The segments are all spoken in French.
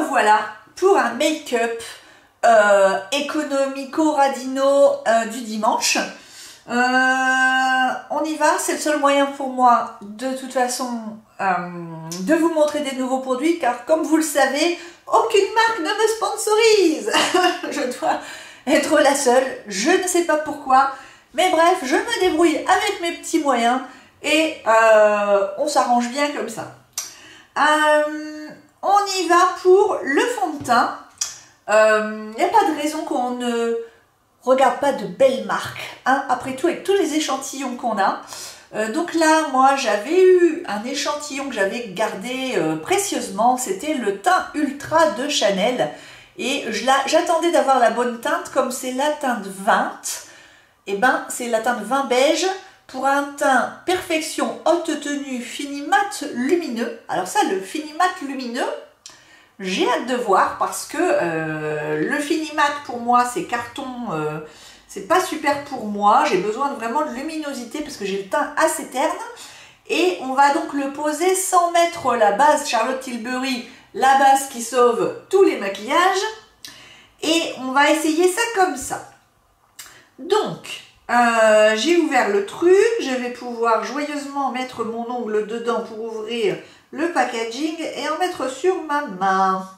revoilà pour un make-up économico-radino du dimanche. On y va, c'est le seul moyen pour moi de toute façon de vous montrer des nouveaux produits, car comme vous le savez, aucune marque ne me sponsorise. Je dois être la seule, je ne sais pas pourquoi, mais bref, je me débrouille avec mes petits moyens et on s'arrange bien comme ça. On y va pour le fond de teint. Il n'y a pas de raison qu'on ne regarde pas de belles marques, hein, après tout avec tous les échantillons qu'on a. Donc là, moi j'avais eu un échantillon que j'avais gardé précieusement, c'était le teint Ultra de Chanel. Et j'attendais d'avoir la bonne teinte, comme c'est la teinte 20, et ben c'est la teinte 20 beige pour un teint perfection haute tenue fini mat lumineux. Alors ça, le fini mat lumineux, j'ai hâte de voir parce que le fini mat pour moi c'est carton, c'est pas super pour moi, j'ai besoin vraiment de luminosité parce que j'ai le teint assez terne. Et on va donc le poser sans mettre la base Charlotte Tilbury, la base qui sauve tous les maquillages. Et on va essayer ça comme ça. Donc, j'ai ouvert le truc, je vais pouvoir joyeusement mettre mon ongle dedans pour ouvrir le packaging et en mettre sur ma main.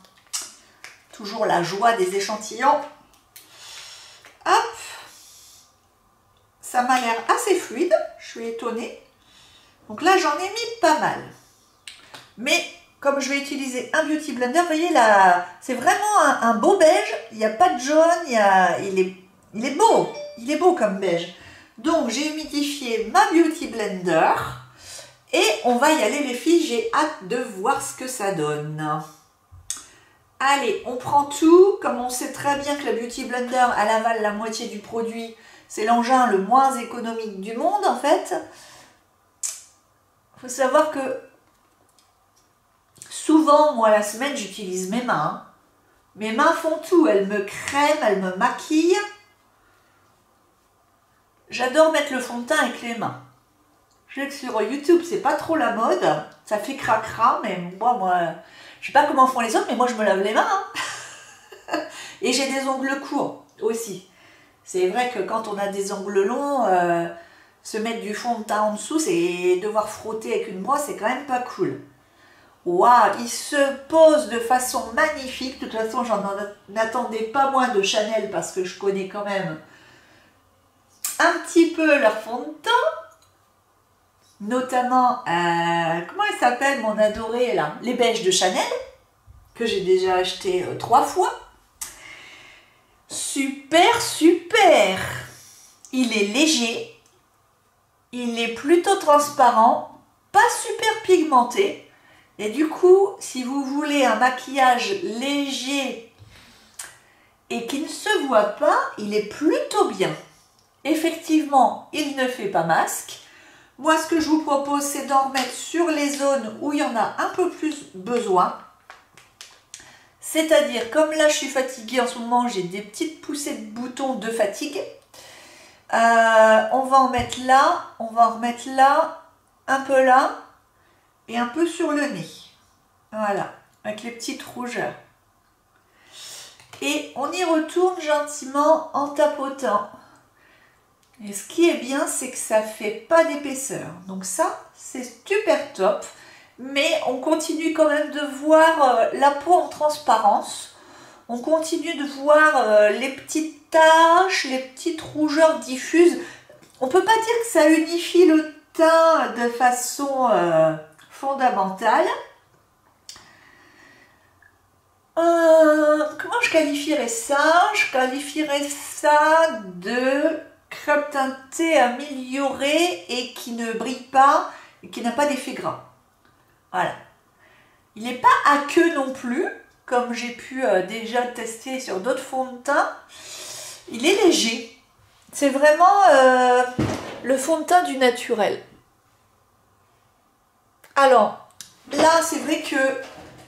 Toujours la joie des échantillons. Hop, ça m'a l'air assez fluide, je suis étonnée. Donc là, j'en ai mis pas mal. Mais comme je vais utiliser un Beauty Blender, vous voyez là, c'est vraiment un beau beige. Il n'y a pas de jaune, il est beau comme beige. Donc j'ai humidifié ma Beauty Blender. Et on va y aller les filles, j'ai hâte de voir ce que ça donne. Allez, on prend tout. Comme on sait très bien que la Beauty Blender, elle avale la moitié du produit, c'est l'engin le moins économique du monde en fait. Il faut savoir que souvent, moi la semaine, j'utilise mes mains. Mes mains font tout, elles me crèment, elles me maquillent. J'adore mettre le fond de teint avec les mains. Je sais que sur YouTube, c'est pas trop la mode. Ça fait cracra, mais moi, je sais pas comment font les autres, mais moi, je me lave les mains. Hein. Et j'ai des ongles courts aussi. C'est vrai que quand on a des ongles longs, se mettre du fond de teint en dessous, c'est devoir frotter avec une brosse, c'est quand même pas cool. Waouh, il se pose de façon magnifique. De toute façon, j'en attendais pas moins de Chanel parce que je connais quand même un petit peu leur fond de teint. Notamment, comment il s'appelle mon adoré là, les beiges de Chanel, que j'ai déjà acheté 3 fois. Super, super. Il est léger, il est plutôt transparent, pas super pigmenté. Et du coup, si vous voulez un maquillage léger et qui ne se voit pas, il est plutôt bien. Effectivement, il ne fait pas masque. Moi, ce que je vous propose, c'est d'en remettre sur les zones où il y en a un peu plus besoin. C'est-à-dire, comme là, je suis fatiguée en ce moment, j'ai des petites poussées de boutons de fatigue. On va en mettre là, on va en remettre là, un peu là, et un peu sur le nez. Voilà, avec les petites rougeurs. Et on y retourne gentiment en tapotant. Et ce qui est bien, c'est que ça ne fait pas d'épaisseur. Donc ça, c'est super top. Mais on continue quand même de voir la peau en transparence. On continue de voir les petites taches, les petites rougeurs diffuses. On ne peut pas dire que ça unifie le teint de façon fondamentale. Comment je qualifierais ça? Je qualifierais ça de crème teintée améliorée et qui ne brille pas et qui n'a pas d'effet gras. Voilà. Il n'est pas aqueux non plus, comme j'ai pu déjà tester sur d'autres fonds de teint. Il est léger. C'est vraiment le fond de teint du naturel. Alors, là, c'est vrai que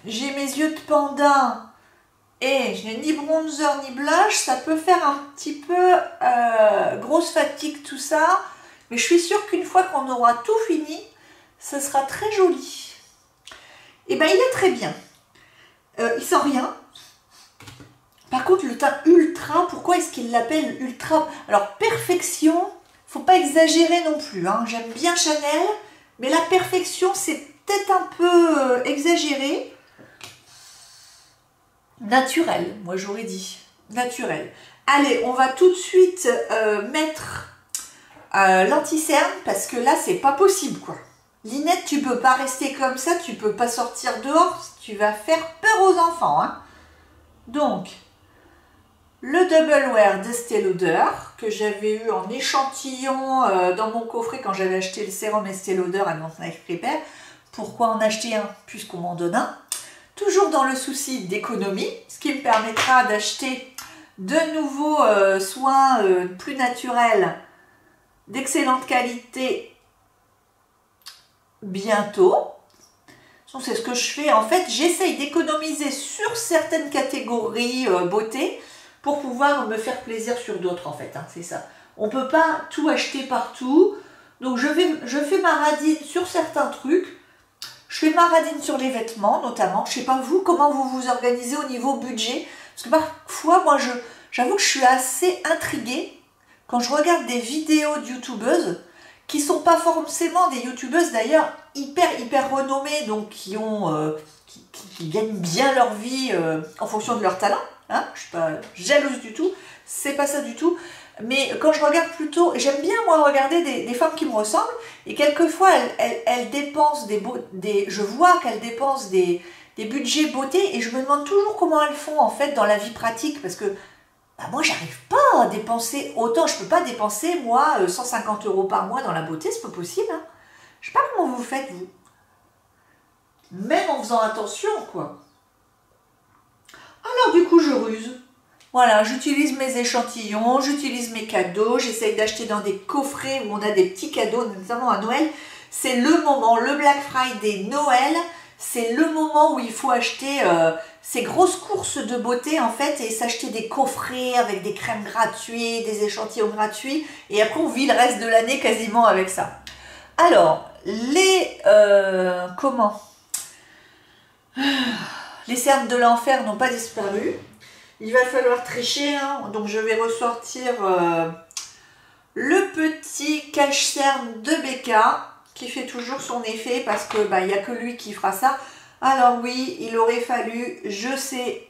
j'ai mes yeux de panda et je n'ai ni bronzer ni blush. Ça peut faire un petit peu grosse fatigue tout ça. Mais je suis sûre qu'une fois qu'on aura tout fini, ce sera très joli. Et bien, il est très bien. il sent rien. Par contre, le teint ultra, pourquoi est-ce qu'il l'appelle ultra? Alors, perfection, faut pas exagérer non plus. Hein. J'aime bien Chanel, mais la perfection, c'est peut-être un peu exagéré. Naturel, moi j'aurais dit. Naturel. Allez, on va tout de suite mettre l'anti-cerne, parce que là, c'est pas possible, quoi. Linette, tu peux pas rester comme ça, tu peux pas sortir dehors, tu vas faire peur aux enfants. Hein. Donc, le Double Wear d'Estée Lauder, que j'avais eu en échantillon dans mon coffret quand j'avais acheté le sérum Estée Lauder à Nantes Night Repair. Pourquoi en acheter un puisqu'on m'en donne un? Toujours dans le souci d'économie, ce qui me permettra d'acheter de nouveaux soins plus naturels, d'excellente qualité, bientôt. C'est ce que je fais. En fait, j'essaye d'économiser sur certaines catégories beauté, pour pouvoir me faire plaisir sur d'autres, en fait, hein, c'est ça. On ne peut pas tout acheter partout, donc je fais ma radine sur certains trucs, je fais ma radine sur les vêtements, notamment. Je ne sais pas vous, comment vous vous organisez au niveau budget, parce que parfois, moi, j'avoue que je suis assez intriguée quand je regarde des vidéos de youtubeuses, qui ne sont pas forcément des youtubeuses, d'ailleurs, hyper renommées, donc qui gagnent bien leur vie en fonction de leur talent. Hein, je ne suis pas jalouse du tout, c'est pas ça du tout. Mais quand je regarde plutôt, j'aime bien moi regarder des femmes qui me ressemblent, et quelquefois elles dépensent je vois qu'elles dépensent des budgets beauté, et je me demande toujours comment elles font en fait dans la vie pratique, parce que bah, moi j'arrive pas à dépenser autant, je peux pas dépenser moi 150 € par mois dans la beauté, c'est pas possible. Hein. Je sais pas comment vous faites vous, même en faisant attention quoi. Alors du coup je ruse, voilà, j'utilise mes échantillons, j'utilise mes cadeaux, j'essaye d'acheter dans des coffrets où on a des petits cadeaux, notamment à Noël. C'est le moment, le Black Friday, Noël, c'est le moment où il faut acheter ces grosses courses de beauté en fait, et s'acheter des coffrets avec des crèmes gratuites, des échantillons gratuits, et après on vit le reste de l'année quasiment avec ça. Alors, les cernes de l'enfer n'ont pas disparu. Il va falloir tricher, hein. Donc je vais ressortir le petit cache-cerne de Becca, qui fait toujours son effet, parce que bah, n'y a que lui qui fera ça. Alors oui, il aurait fallu, je sais,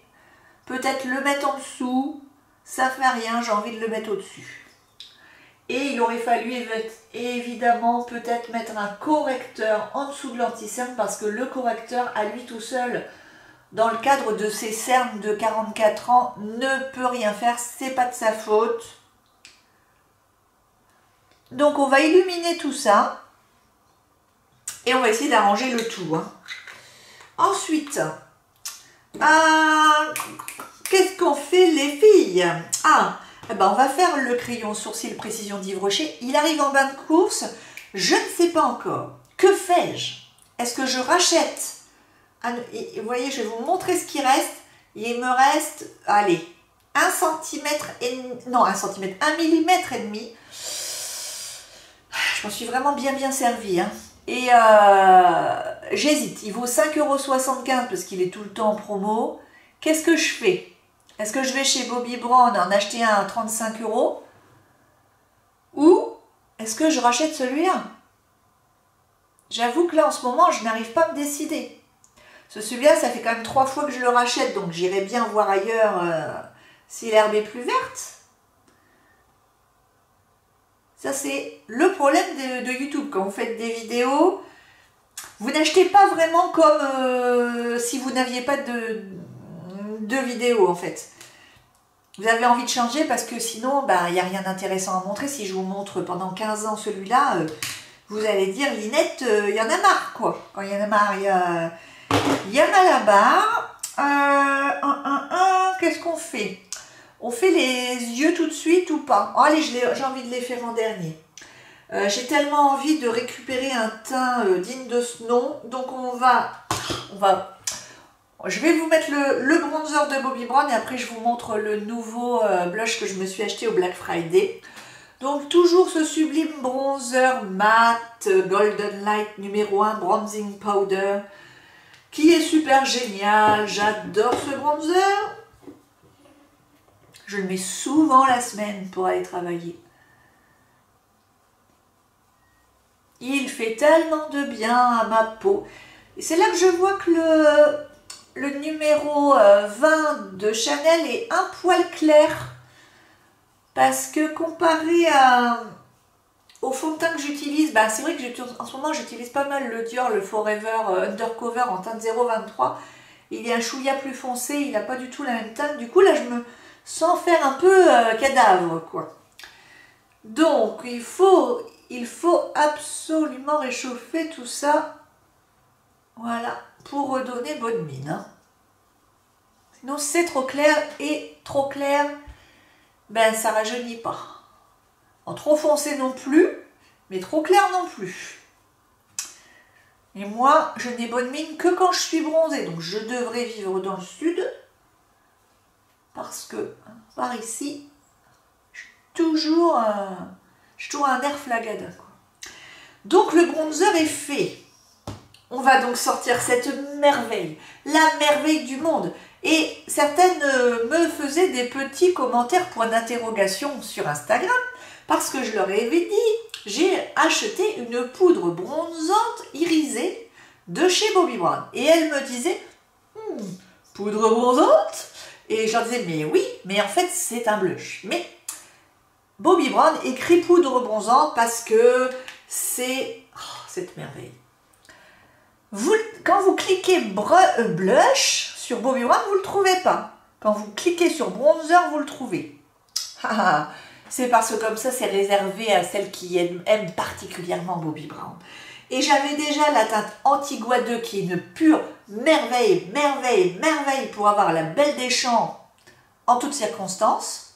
peut-être le mettre en dessous, ça fait rien, j'ai envie de le mettre au-dessus. Et il aurait fallu évidemment peut-être mettre un correcteur en dessous de l'anti-cerne, parce que le correcteur à lui tout seul, dans le cadre de ces cernes de 44 ans, ne peut rien faire, c'est pas de sa faute. Donc on va illuminer tout ça, et on va essayer d'arranger le tout. Hein. Ensuite, qu'est-ce qu'on fait les filles? Eh ben on va faire le crayon sourcil précision d'Yves Rocher. Il arrive en bain de course, je ne sais pas encore. Que fais-je? Est-ce que je rachète? Vous voyez, je vais vous montrer ce qui reste. Il me reste, allez, 1 millimètre et demi. Je m'en suis vraiment bien servi. Hein. Et j'hésite. Il vaut 5,75 € parce qu'il est tout le temps en promo. Qu'est-ce que je fais? Est-ce que je vais chez Bobbi Brown en acheter un à 35 €? Ou est-ce que je rachète celui-là? J'avoue que là, en ce moment, je n'arrive pas à me décider. Celui-là, ça fait quand même 3 fois que je le rachète, donc j'irai bien voir ailleurs si l'herbe est plus verte. Ça, c'est le problème de YouTube. Quand vous faites des vidéos, vous n'achetez pas vraiment comme si vous n'aviez pas de vidéo, en fait. Vous avez envie de changer parce que sinon, bah, il n'y a rien d'intéressant à montrer. Si je vous montre pendant 15 ans celui-là, vous allez dire, Linette, il y en a marre, quoi. Quand il y en a marre, il y a Malabar. Qu'est-ce qu'on fait? On fait les yeux tout de suite ou pas? Oh, allez, j'ai envie de les faire en dernier. J'ai tellement envie de récupérer un teint digne de ce nom. Donc je vais vous mettre le bronzer de Bobbi Brown et après je vous montre le nouveau blush que je me suis acheté au Black Friday. Donc toujours ce sublime bronzer mat Golden Light numéro 1 Bronzing Powder qui est super génial. J'adore ce bronzer. Je le mets souvent la semaine pour aller travailler. Il fait tellement de bien à ma peau. Et c'est là que je vois que le numéro 20 de Chanel est un poil clair. Parce que comparé au fond de teint que j'utilise, bah c'est vrai que en ce moment j'utilise pas mal le Dior, le Forever Undercover en teinte 0,23. Il est un chouïa plus foncé, il n'a pas du tout la même teinte. Du coup là je me sens faire un peu cadavre quoi. Donc il faut absolument réchauffer tout ça. Voilà, pour redonner bonne mine. Hein. Sinon c'est trop clair et trop clair, ben ça rajeunit pas. En trop foncé non plus, mais trop clair non plus. Et moi, je n'ai bonne mine que quand je suis bronzée, donc je devrais vivre dans le sud, parce que par ici, j'ai toujours un air flagada. Quoi. Donc le bronzer est fait. On va donc sortir cette merveille, la merveille du monde. Et certaines me faisaient des petits commentaires point d'interrogation sur Instagram parce que je leur avais dit, j'ai acheté une poudre bronzante irisée de chez Bobbi Brown. Et elles me disaient, poudre bronzante? Et je leur disais, mais oui, mais en fait c'est un blush. Mais Bobbi Brown écrit poudre bronzante parce que c'est cette merveille. Quand vous cliquez blush sur Bobbi Brown, vous ne le trouvez pas. Quand vous cliquez sur bronzer, vous le trouvez. C'est parce que comme ça, c'est réservé à celles qui aiment particulièrement Bobbi Brown. Et j'avais déjà la teinte Antigua 2 qui est une pure merveille, merveille, merveille pour avoir la belle des champs en toutes circonstances.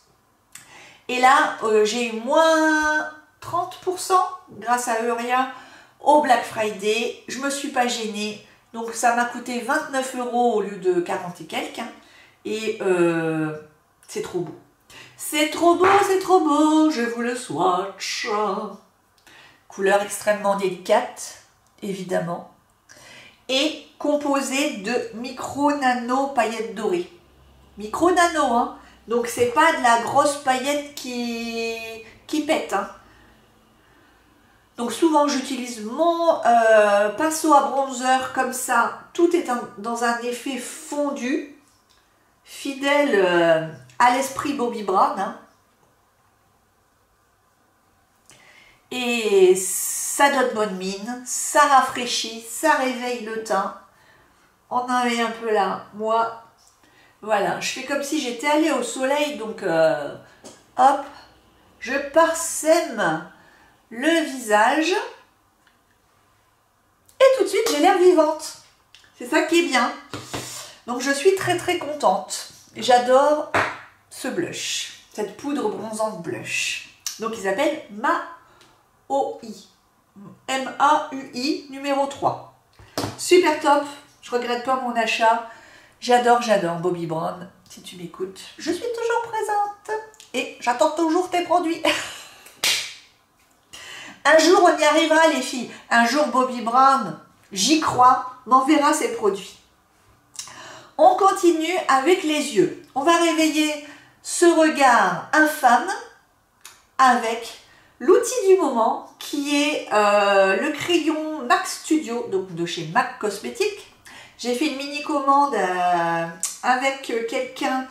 Et là, j'ai eu moins 30% grâce à Euria au Black Friday. Je ne me suis pas gênée. Donc ça m'a coûté 29 € au lieu de 40 et quelques. Hein. Et c'est trop beau. C'est trop beau, je vous le swatch. Couleur extrêmement délicate, évidemment. Et composée de micro-nano paillettes dorées. Micro-nano, hein. Donc c'est pas de la grosse paillette qui pète, hein. Donc souvent j'utilise mon pinceau à bronzer comme ça. Tout est dans un effet fondu, fidèle à l'esprit Bobbi Brown. Hein. Et ça donne bonne mine, ça rafraîchit, ça réveille le teint. On en avait un peu là. Moi, voilà, je fais comme si j'étais allée au soleil. Donc, hop, je parsème le visage. Et tout de suite, j'ai l'air vivante. C'est ça qui est bien. Donc, je suis très très contente. J'adore ce blush, cette poudre bronzante blush. Donc, il s'appelle MAUI. M-A-U-I numéro 3. Super top. Je regrette pas mon achat. J'adore Bobbi Brown. Si tu m'écoutes, je suis toujours présente. Et j'attends toujours tes produits. Un jour, on y arrivera, les filles. Un jour, Bobbi Brown, j'y crois, m'enverra ses produits. On continue avec les yeux. On va réveiller ce regard infâme avec l'outil du moment qui est le crayon MAC Studio, donc de chez MAC Cosmétiques. J'ai fait une mini commande avec quelqu'un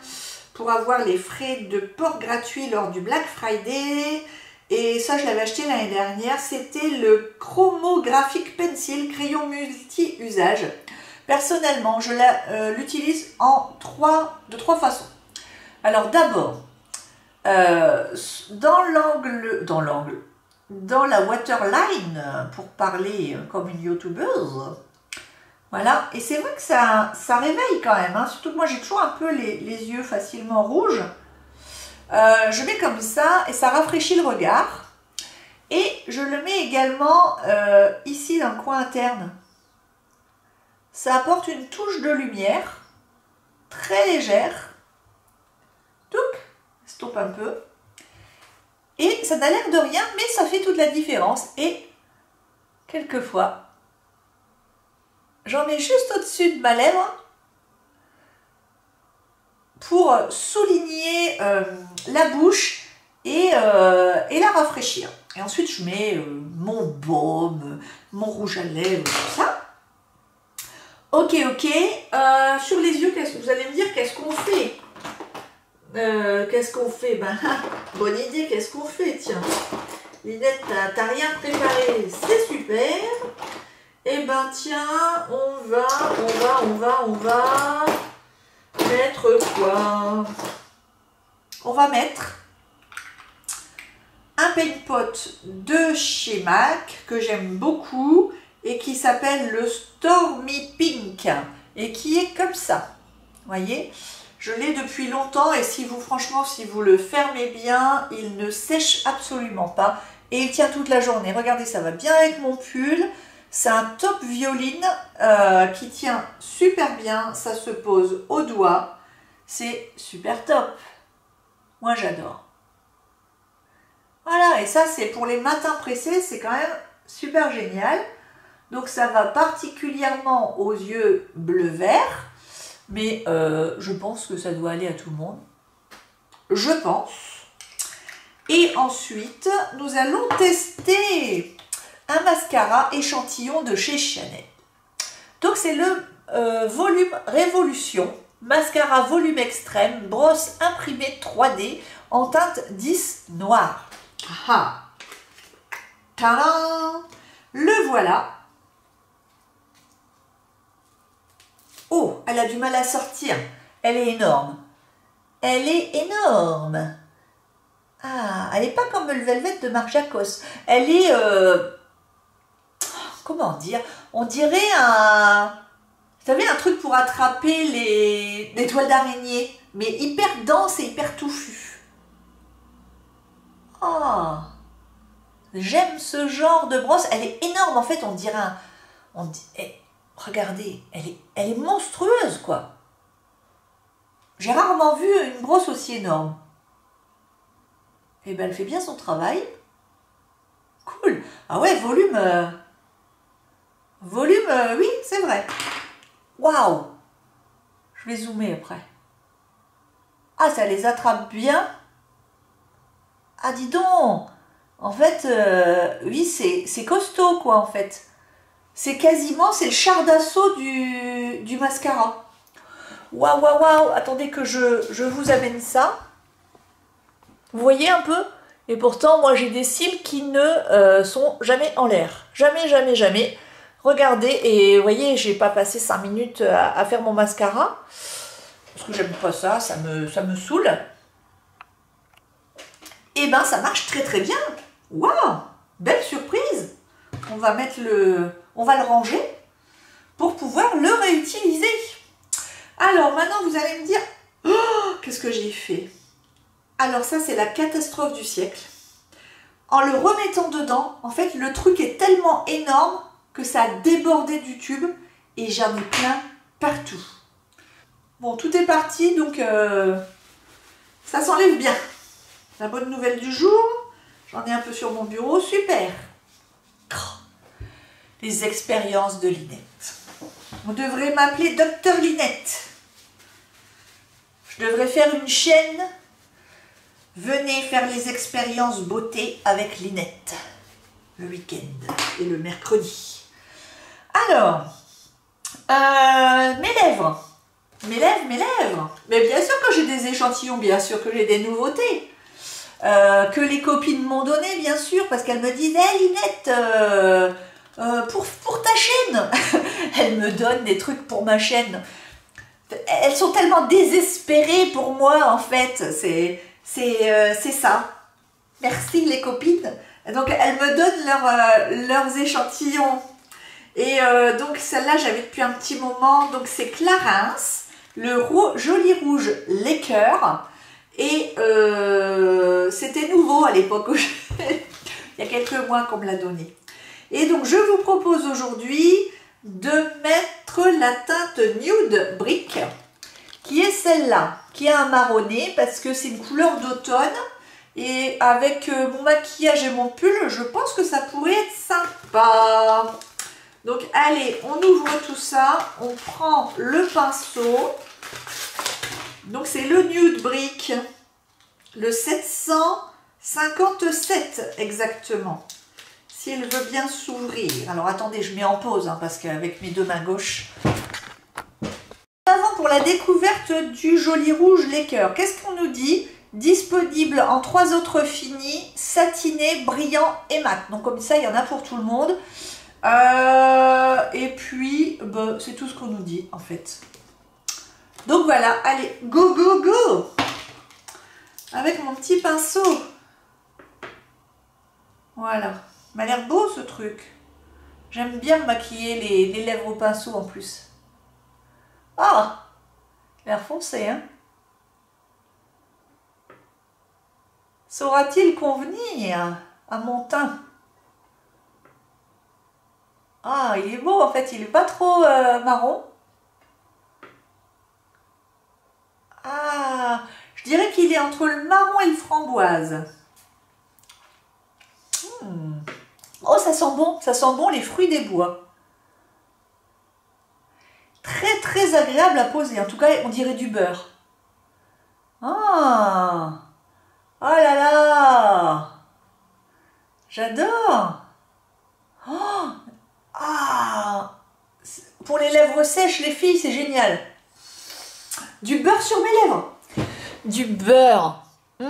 pour avoir les frais de port gratuits lors du Black Friday. Et ça, je l'avais acheté l'année dernière. C'était le Chromographic Pencil, crayon multi-usage. Personnellement, je l'utilise de trois façons. Alors d'abord, dans la waterline, pour parler comme une youtubeuse, voilà, et c'est vrai que ça réveille quand même, hein. Surtout que moi j'ai toujours un peu les yeux facilement rouges. Je mets comme ça et ça rafraîchit le regard. Et je le mets également ici dans le coin interne. Ça apporte une touche de lumière très légère. Touc, estompe un peu. Et ça n'a l'air de rien, mais ça fait toute la différence. Et quelquefois, j'en mets juste au-dessus de ma lèvre pour souligner la bouche et la rafraîchir. Et ensuite, je mets mon baume, mon rouge à lèvres, tout ça. Ok, ok. Sur les yeux, vous allez me dire, qu'est-ce qu'on fait? Qu'est-ce qu'on fait? Ben, bonne idée, qu'est-ce qu'on fait? Tiens, Linette, t'as rien préparé, c'est super. Et ben tiens, on va mettre quoi? On va mettre un paint pot de chez MAC que j'aime beaucoup et qui s'appelle le Stormy Pink et qui est comme ça. Voyez, je l'ai depuis longtemps et franchement, si vous le fermez bien, il ne sèche absolument pas et il tient toute la journée. Regardez, ça va bien avec mon pull. C'est un top violine qui tient super bien. Ça se pose au doigt. C'est super top. Moi, j'adore. Voilà, et ça, c'est pour les matins pressés. C'est quand même super génial. Donc, ça va particulièrement aux yeux bleu-vert. Mais je pense que ça doit aller à tout le monde. Je pense. Et ensuite, nous allons tester un mascara échantillon de chez Chanel. Donc c'est le volume Révolution, mascara volume extrême, brosse imprimée 3D en teinte 10 noir. Ah, tadam! Le voilà. Oh, elle a du mal à sortir. Elle est énorme. Elle est énorme. Ah, elle n'est pas comme le Velvet de Marc Jacobs. Elle est... comment dire? On dirait un... Vous savez, un truc pour attraper les toiles d'araignée, mais hyper dense et hyper touffu. Oh, j'aime ce genre de brosse. Elle est énorme, en fait, on dirait un... regardez, elle est monstrueuse, quoi. J'ai rarement vu une brosse aussi énorme. Et bien, elle fait bien son travail. Cool. Ah ouais, volume... oui, c'est vrai. Waouh! Je vais zoomer après. Ah, ça les attrape bien. Ah, dis donc! En fait, oui, c'est costaud, quoi, en fait. C'est quasiment, c'est le char d'assaut du mascara. Waouh, waouh, waouh! Attendez que je vous amène ça. Vous voyez un peu? Et pourtant, moi, j'ai des cils qui ne sont jamais en l'air. Jamais, jamais, jamais. Regardez, et vous voyez, j'ai pas passé 5 minutes à faire mon mascara. Parce que j'aime pas ça, ça me saoule. Et ben, ça marche très très bien. Waouh! Belle surprise! On va on va le ranger pour pouvoir le réutiliser. Alors, maintenant, vous allez me dire, oh, qu'est-ce que j'ai fait? Alors ça, c'est la catastrophe du siècle. En le remettant dedans, en fait, le truc est tellement énorme que ça a débordé du tube et j'en ai plein partout. Bon, tout est parti, donc ça s'enlève bien. La bonne nouvelle du jour, j'en ai un peu sur mon bureau, super. Les expériences de Linette. On devrait m'appeler Docteur Linette. Je devrais faire une chaîne. Venez faire les expériences beauté avec Linette. Le week-end et le mercredi. Alors, mes lèvres. Mes lèvres. Mais bien sûr que j'ai des échantillons, bien sûr que j'ai des nouveautés. Que les copines m'ont donné, bien sûr, parce qu'elles me disent, hey, Linette, pour ta chaîne. Elles me donnent des trucs pour ma chaîne. Elles sont tellement désespérées pour moi, en fait. C'est ça. Merci les copines. Donc elles me donnent leurs échantillons. Et donc celle-là j'avais depuis un petit moment. Donc c'est Clarins, le joli rouge Laker. Et c'était nouveau à l'époque. Il y a quelques mois qu'on me l'a donné. Et donc je vous propose aujourd'hui de mettre la teinte Nude Brick, qui est celle-là, qui a un marronné parce que c'est une couleur d'automne. Et avec mon maquillage et mon pull, je pense que ça pourrait être sympa. Donc allez, on ouvre tout ça, on prend le pinceau. Donc c'est le Nude Brick, le 757 exactement. Si elle veut bien s'ouvrir. Alors attendez, je mets en pause hein, parce qu'avec mes deux mains gauches. Avant pour la découverte du joli rouge les cœurs. Qu'est-ce qu'on nous dit? Disponible en 3 autres finis, satiné, brillant et mat. Donc comme ça, il y en a pour tout le monde. Et puis, bah, c'est tout ce qu'on nous dit en fait. Donc voilà, allez, go, go, go! Avec mon petit pinceau. Voilà. M'a l'air beau ce truc. J'aime bien me maquiller les lèvres au pinceau en plus. Ah! L'air foncé, hein? Saura-t-il convenir à mon teint? Ah, il est beau en fait, il n'est pas trop marron. Ah, je dirais qu'il est entre le marron et le framboise. Oh, ça sent bon les fruits des bois. Très très agréable à poser, en tout cas on dirait du beurre. Ah, oh là là, j'adore. Oh, ah, pour les lèvres sèches les filles c'est génial. Du beurre sur mes lèvres. Du beurre. Il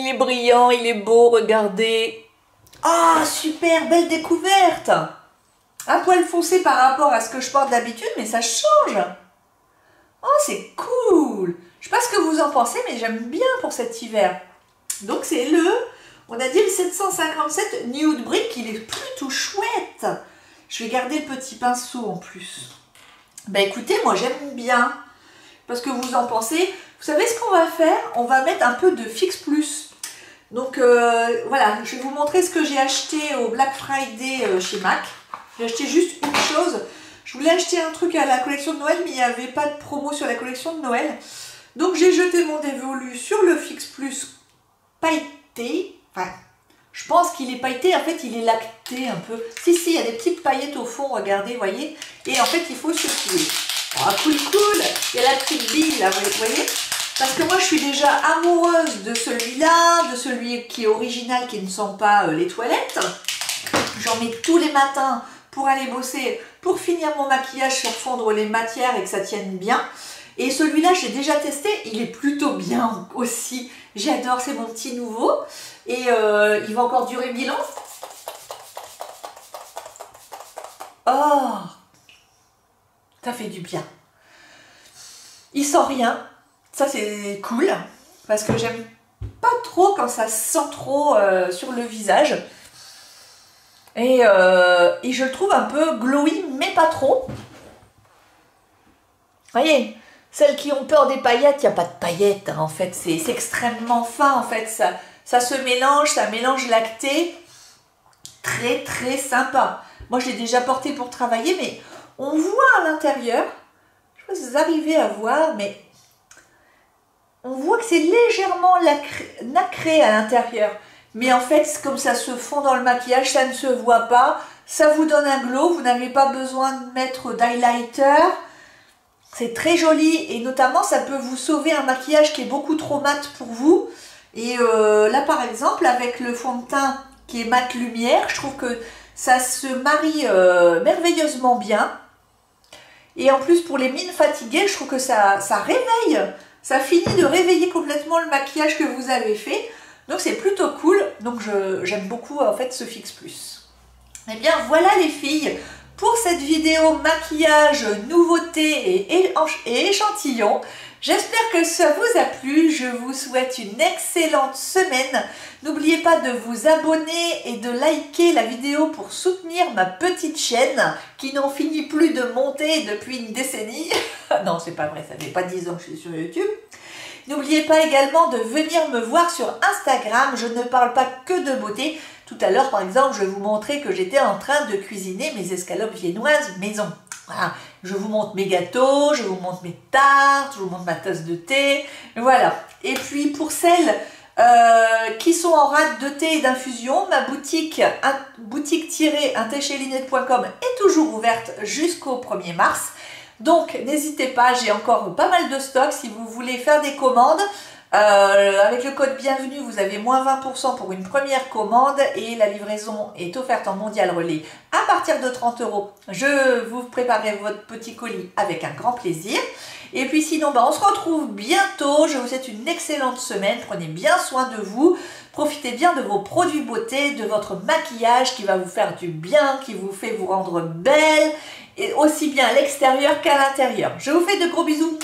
est brillant, il est beau, regardez. Ah, super, belle découverte. Un poil foncé par rapport à ce que je porte d'habitude, mais ça change. Oh, c'est cool. Je sais pas ce que vous en pensez, mais j'aime bien pour cet hiver. Donc c'est on a dit le 757 Nude Brick, il est plutôt chouette. Je vais garder le petit pinceau en plus. Ben écoutez, moi j'aime bien. Parce que vous en pensez. Vous savez ce qu'on va faire? On va mettre un peu de Fix Plus. Donc voilà, je vais vous montrer ce que j'ai acheté au Black Friday chez MAC. J'ai acheté juste une chose. Je voulais acheter un truc à la collection de Noël, mais il n'y avait pas de promo sur la collection de Noël. Donc j'ai jeté mon dévolu sur le Fix Plus pailleté. Enfin, je pense qu'il est pailleté, en fait il est lacté un peu. Si, il y a des petites paillettes au fond, regardez, vous voyez. Et en fait il faut secouer. Ah, cool, cool. Il y a la petite bille là, vous voyez. Parce que moi je suis déjà amoureuse de celui-là, de celui qui est original, qui ne sent pas les toilettes. J'en mets tous les matins pour aller bosser, pour finir mon maquillage, faire fondre les matières et que ça tienne bien. Et celui-là, j'ai déjà testé, il est plutôt bien aussi. J'adore, c'est mon petit nouveau. Et il va encore durer 1000 ans. Oh, ça fait du bien. Il sent rien. Ça, c'est cool. Parce que j'aime pas trop quand ça sent trop sur le visage. Et je le trouve un peu glowy, mais pas trop. Voyez, celles qui ont peur des paillettes, il n'y a pas de paillettes, hein, en fait. C'est extrêmement fin, en fait. Ça se mélange, ça mélange lacté. Très, très sympa. Moi, je l'ai déjà porté pour travailler, mais on voit à l'intérieur. Je sais pas si vous arrivez à voir, mais on voit que c'est légèrement nacré à l'intérieur. Mais en fait, comme ça se fond dans le maquillage, ça ne se voit pas. Ça vous donne un glow. Vous n'avez pas besoin de mettre d'highlighter. C'est très joli. Et notamment, ça peut vous sauver un maquillage qui est beaucoup trop mat pour vous. Et là, par exemple, avec le fond de teint qui est mat lumière, je trouve que ça se marie merveilleusement bien. Et en plus, pour les mines fatiguées, je trouve que ça réveille. Ça finit de réveiller complètement le maquillage que vous avez fait. Donc c'est plutôt cool, donc j'aime beaucoup en fait ce Fix Plus. Eh bien voilà les filles, pour cette vidéo maquillage, nouveauté et échantillon. J'espère que ça vous a plu, je vous souhaite une excellente semaine. N'oubliez pas de vous abonner et de liker la vidéo pour soutenir ma petite chaîne qui n'en finit plus de monter depuis une décennie. Non, c'est pas vrai, ça fait pas 10 ans que je suis sur YouTube. N'oubliez pas également de venir me voir sur Instagram, je ne parle pas que de beauté. Tout à l'heure, par exemple, je vous montrais que j'étais en train de cuisiner mes escalopes viennoises maison. Voilà, je vous montre mes gâteaux, je vous montre mes tartes, je vous montre ma tasse de thé, voilà. Et puis pour celles qui sont en rate de thé et d'infusion. Ma boutique, boutique-intechélinette.com est toujours ouverte jusqu'au 1er mars. Donc n'hésitez pas, j'ai encore pas mal de stock si vous voulez faire des commandes. Avec le code bienvenue, vous avez moins 20% pour une première commande et la livraison est offerte en mondial relais à partir de 30 €. Je vous préparerai votre petit colis avec un grand plaisir. Et puis sinon, on se retrouve bientôt. Je vous souhaite une excellente semaine. Prenez bien soin de vous. Profitez bien de vos produits beauté, de votre maquillage qui va vous faire du bien, qui vous fait vous rendre belle, et aussi bien à l'extérieur qu'à l'intérieur. Je vous fais de gros bisous.